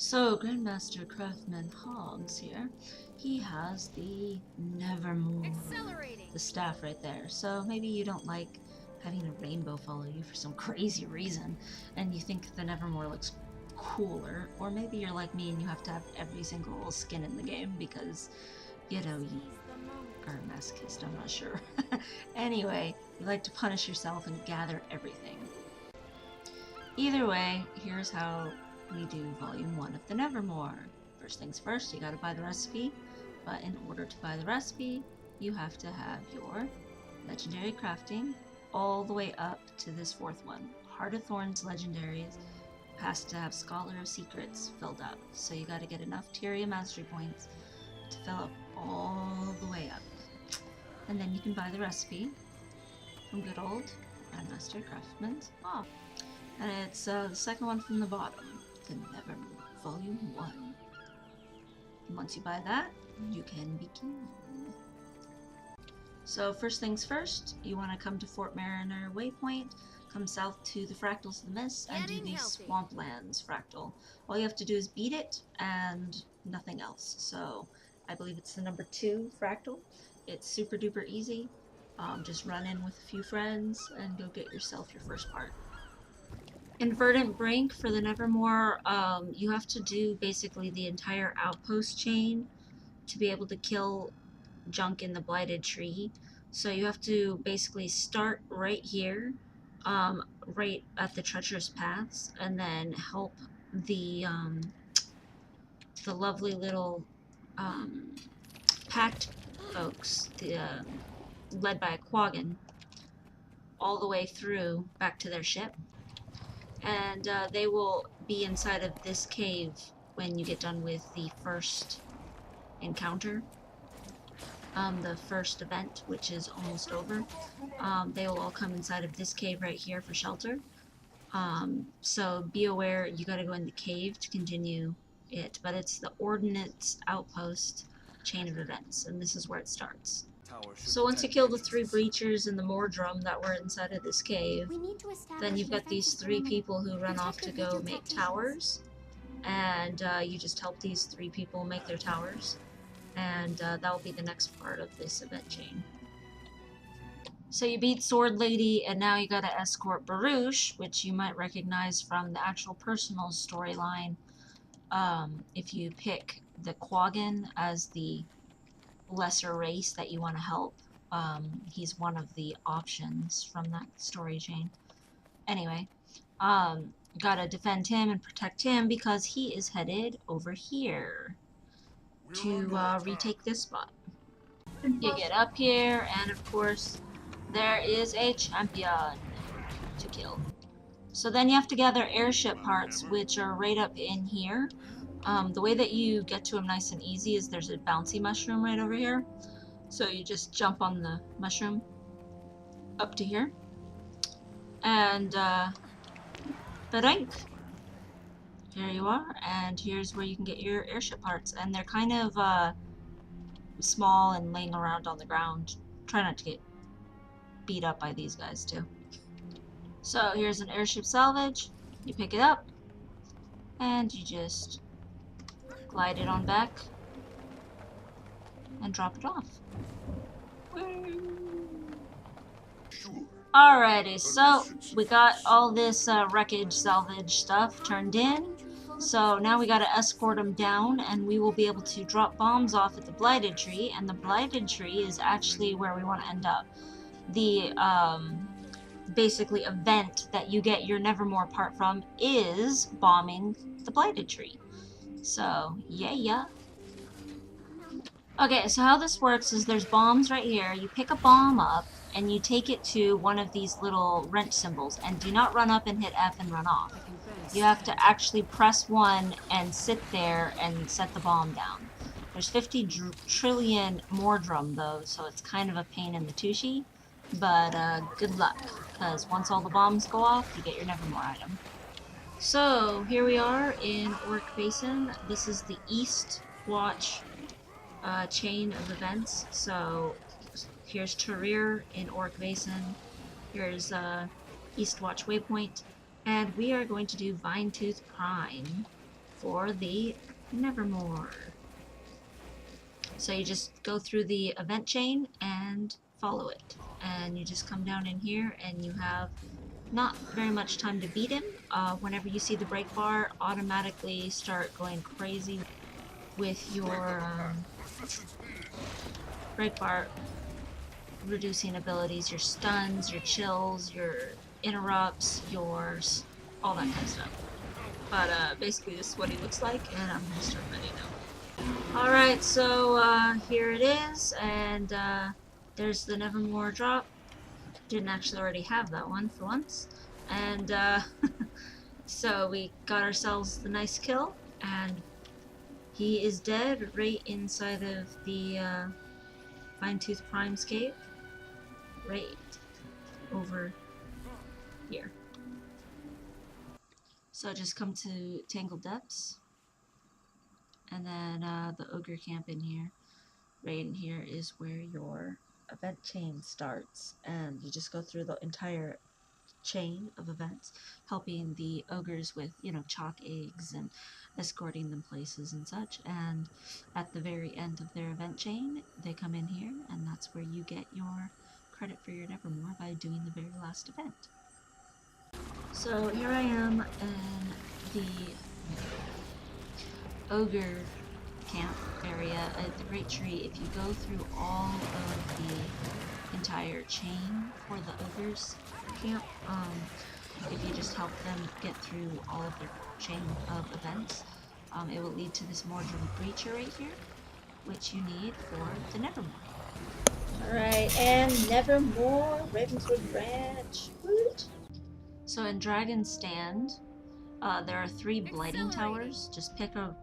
So, Grandmaster Craftsman Hogs here, he has the Nevermore, the staff right there. So maybe you don't like having a rainbow follow you for some crazy reason, and you think the Nevermore looks cooler, or maybe you're like me and you have to have every single skin in the game because, you know, you are a masochist, I'm not sure. Anyway, you like to punish yourself and gather everything. Either way, here's how we do Volume 1 of the Nevermore. First things first, you gotta buy the recipe, but in order to buy the recipe, you have to have your Legendary Crafting all the way up to this fourth one. Heart of Thorns Legendaries has to have Scholar of Secrets filled up, so you gotta get enough Tyria Mastery Points to fill up all the way up. And then you can buy the recipe from good old Grandmaster Craftsman's Hog. And it's the second one from the bottom, the Nevermore, Volume 1. And once you buy that, you can begin. So first things first, you want to come to Fort Mariner Waypoint, come south to the Fractals of the Mist, and do the Swamplands Fractal. All you have to do is beat it, and nothing else. So I believe it's the number 2 Fractal. It's super duper easy. Just run in with a few friends and go get yourself your first part. In Verdant Brink for the Nevermore, you have to do basically the entire Outpost chain to be able to kill junk in the Blighted Tree. So you have to basically start right here, right at the Treacherous Paths, and then help the lovely little packed folks, led by a Quaggan, all the way through back to their ship. And they will be inside of this cave when you get done with the first encounter, the first event, which is almost over. They will all come inside of this cave right here for shelter. So be aware, you gotta go in the cave to continue it, but it's the Ordinance Outpost chain of events, and this is where it starts. So once you kill the 3 breachers and the Mordrum that were inside of this cave, then you've got these 3 people who run off to go make towers, and you just help these 3 people make their towers, and that will be the next part of this event chain. So you beat Sword Lady, and now you gotta escort Barouche, which you might recognize from the actual personal storyline. If you pick the Quaggan as the lesser race that you want to help, he's one of the options from that story chain. Anyway, gotta defend him and protect him because he is headed over here to retake this spot. You get up here, and of course there is a champion to kill. So then you have to gather Airship Hearts, which are right up in here. The way that you get to them nice and easy is there's a bouncy mushroom right over here. So you just jump on the mushroom up to here. And, ba-dink! Here you are, and here's where you can get your Airship Hearts. And they're kind of, small and laying around on the ground. Try not to get beat up by these guys, too. So here's an Airship Salvage. You pick it up, and you just glide it on back and drop it off. Alrighty, so we got all this wreckage salvage stuff turned in. So now we gotta escort them down, and we will be able to drop bombs off at the Blighted Tree, and the Blighted Tree is actually where we want to end up. The basically event that you get your Nevermore part from is bombing the Blighted Tree. So, yeah. Okay, so how this works is there's bombs right here. You pick a bomb up, and you take it to one of these little wrench symbols, and do not run up and hit F and run off. You have to actually press 1 and sit there and set the bomb down. There's 50 trillion Mordrum, though, so it's kind of a pain in the tushy, but good luck, because once all the bombs go off, you get your Nevermore item. So, here we are in Orc Basin. This is the East Watch chain of events. So, here's Tarir in Orc Basin. Here's East Watch Waypoint. And we are going to do Vinetooth Prime for the Nevermore. So you just go through the event chain and follow it. And you just come down in here and you have not very much time to beat him. Whenever you see the break bar, automatically start going crazy with your break bar reducing abilities, your stuns, your chills, your interrupts, all that kind of stuff. But basically this is what he looks like, and I'm gonna start ready now. Alright, so here it is, and there's the Nevermore drop. Didn't actually already have that one for once. And so we got ourselves the nice kill, and he is dead right inside of the Fine-Tooth Prime's cave. Right over here. So just come to Tangled Depths, and then the Ogre camp in here. Right in here is where your event chain starts, and you just go through the entire chain of events, helping the ogres with, you know, chalk eggs and escorting them places and such. And at the very end of their event chain, they come in here, and that's where you get your credit for your Nevermore by doing the very last event. So here I am in the ogre camp area at the Great Tree. If you go through all of the entire chain for the ogres camp, if you just help them get through all of their chain of events, it will lead to this Mordrum Breacher right here, which you need for the Nevermore. Alright, and Nevermore, Ravenswood Branch. Woot! So in Dragon Stand, there are 3 Blighting Towers. Just pick a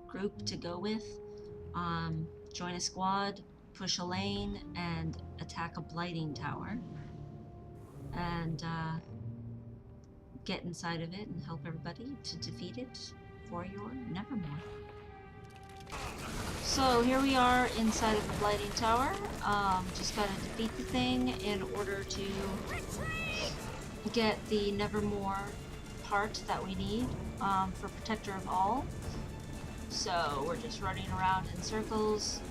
group to go with. Join a squad, push a lane, and attack a Blighting Tower. And get inside of it and help everybody to defeat it for your Nevermore. So here we are inside of the Blighting Tower. Just gotta defeat the thing in order to get the Nevermore part that we need for Protector of All. So we're just running around in circles.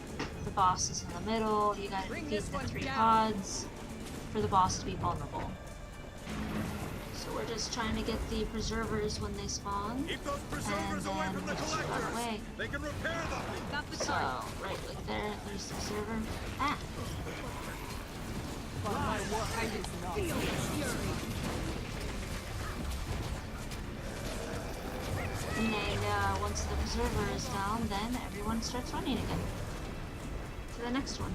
The boss is in the middle. You gotta defeat the 3 pods for the boss to be vulnerable. So we're just trying to get the preservers when they spawn, and then we just run away. They can repair them. So right, like there's the preserver. Ah! And then once the preserver is down, then everyone starts running again to the next one.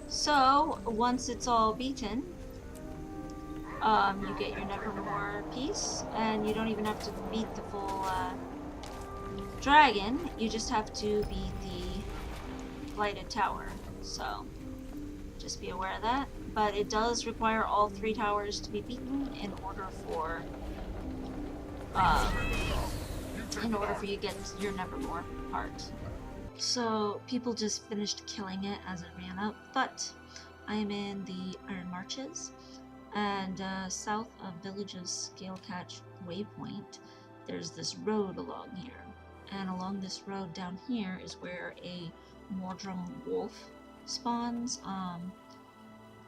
So once it's all beaten, you get your Nevermore piece, and you don't even have to beat the full dragon. You just have to beat the Blighted Tower. So just be aware of that. But it does require all 3 towers to be beaten in order for you to get your Nevermore part. So people just finished killing it as it ran up, but I am in the Iron Marches, and south of Village's Scale-Catch Waypoint, there's this road along here, and along this road down here is where a Mordrum wolf spawns.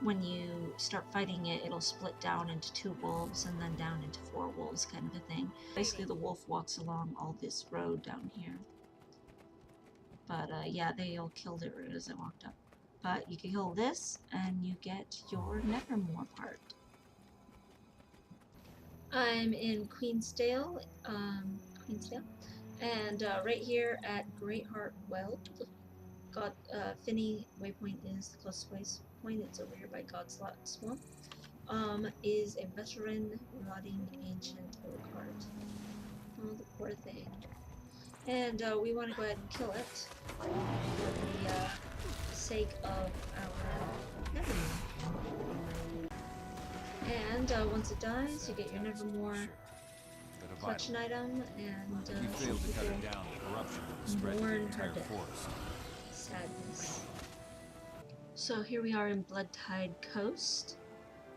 When you start fighting it, it'll split down into 2 wolves and then down into 4 wolves, kind of a thing. Basically, the wolf walks along all this road down here. But yeah, they all killed it right as I walked up. But you can kill this, and you get your Nevermore part. I'm in Queensdale, and right here at Greatheart Weld, Finney Waypoint is the closest waypoint. It's over here by Godslot Swamp. Is a veteran rotting ancient oak heart. Oh, the poor thing. And we want to go ahead and kill it for the sake of our Nevermore. And once it dies, you get your Nevermore collection item, and mourn her death. Sadness. So here we are in Bloodtide Coast,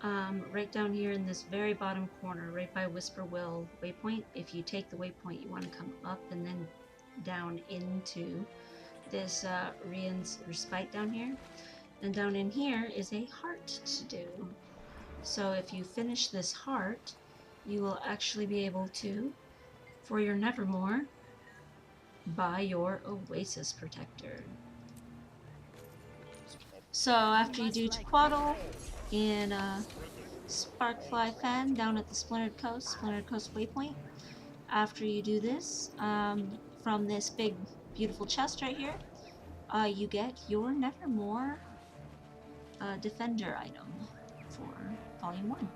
right down here in this very bottom corner, right by Whisper Will Waypoint. If you take the waypoint, you want to come up and then down into this Rian's Respite down here. And down in here is a heart to do. So if you finish this heart, you will actually be able to, for your Nevermore, buy your Oasis Protector. So after you do Twaddle in Sparkfly Fan down at the Splintered Coast Waypoint, after you do this, from this big beautiful chest right here, you get your Nevermore Defender item for Volume 1.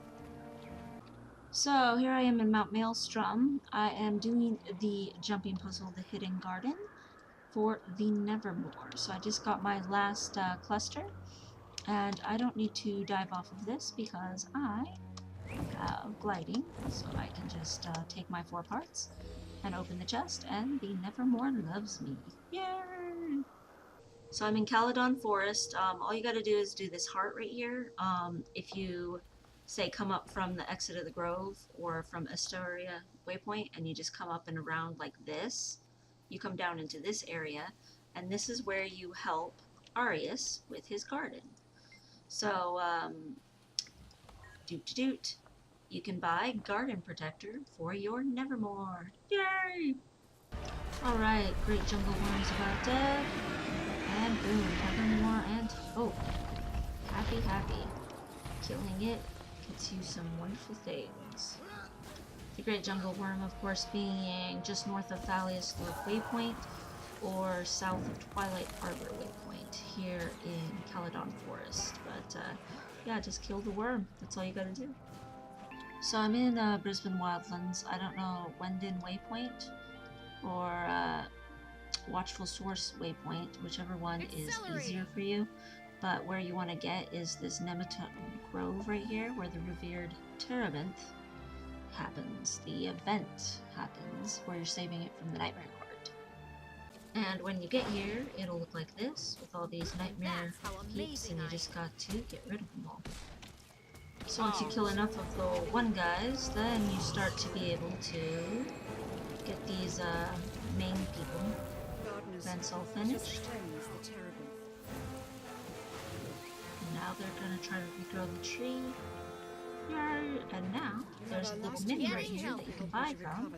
So here I am in Mount Maelstrom. I am doing the jumping puzzle, the Hidden Garden, for the Nevermore. So I just got my last cluster, and I don't need to dive off of this because I have gliding, so I can just take my 4 parts and open the chest, and the Nevermore loves me. Yay! So I'm in Caledon Forest. All you gotta do is do this heart right here. If you say come up from the exit of the grove or from Astoria Waypoint and you just come up and around like this, you come down into this area, and this is where you help Arius with his garden. So, doot doot, you can buy Garden Protector for your Nevermore. Yay! Alright, Great Jungle Worm's about dead. And boom, Nevermore and hope. Happy, happy. Killing it gets you some wonderful things. The Great Jungle Worm, of course, being just north of Thalia's Waypoint or south of Twilight Arbor Waypoint here in Caledon Forest. But yeah, just kill the worm. That's all you gotta do. So I'm in Brisbane Wildlands. I don't know, Wendon Waypoint or Watchful Source Waypoint, whichever one is easier for you. But where you want to get is this Nematode Grove right here, where the revered Terebinth happens. The event happens, where you're saving it from the Nightmare Court. And when you get here, it'll look like this, with all these Nightmare peeps, and you just got to get rid of them all. So once you kill enough of the one guys, then you start to be able to get these main people. Events all finished. Now they're gonna try to regrow the tree. Yay! And now there's a little mini right here that you can buy from.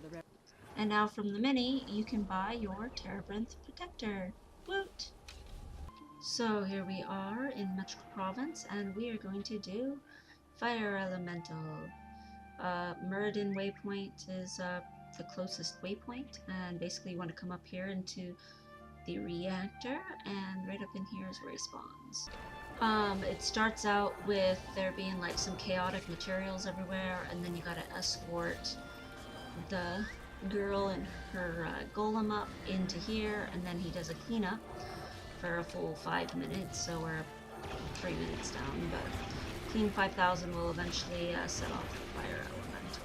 And now from the mini, you can buy your Terebinth Protector. Woot! So here we are in Metro Province, and we are going to do Fire Elemental. Muradin Waypoint is the closest waypoint, and basically you want to come up here into the reactor, and right up in here is where he spawns. It starts out with there being like some chaotic materials everywhere, and then you gotta escort the girl and her golem up into here, and then he does a cleanup for a full 5 minutes, so we're 3 minutes down, but Clean 5000 will eventually set off the Fire Elemental.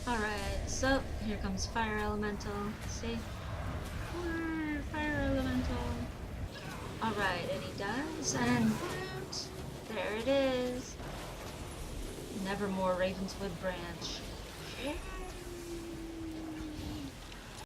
Alright, so here comes Fire Elemental. See? Fire Elemental. Alright, and he does, and there it is. Nevermore Ravenswood Branch. Yeah.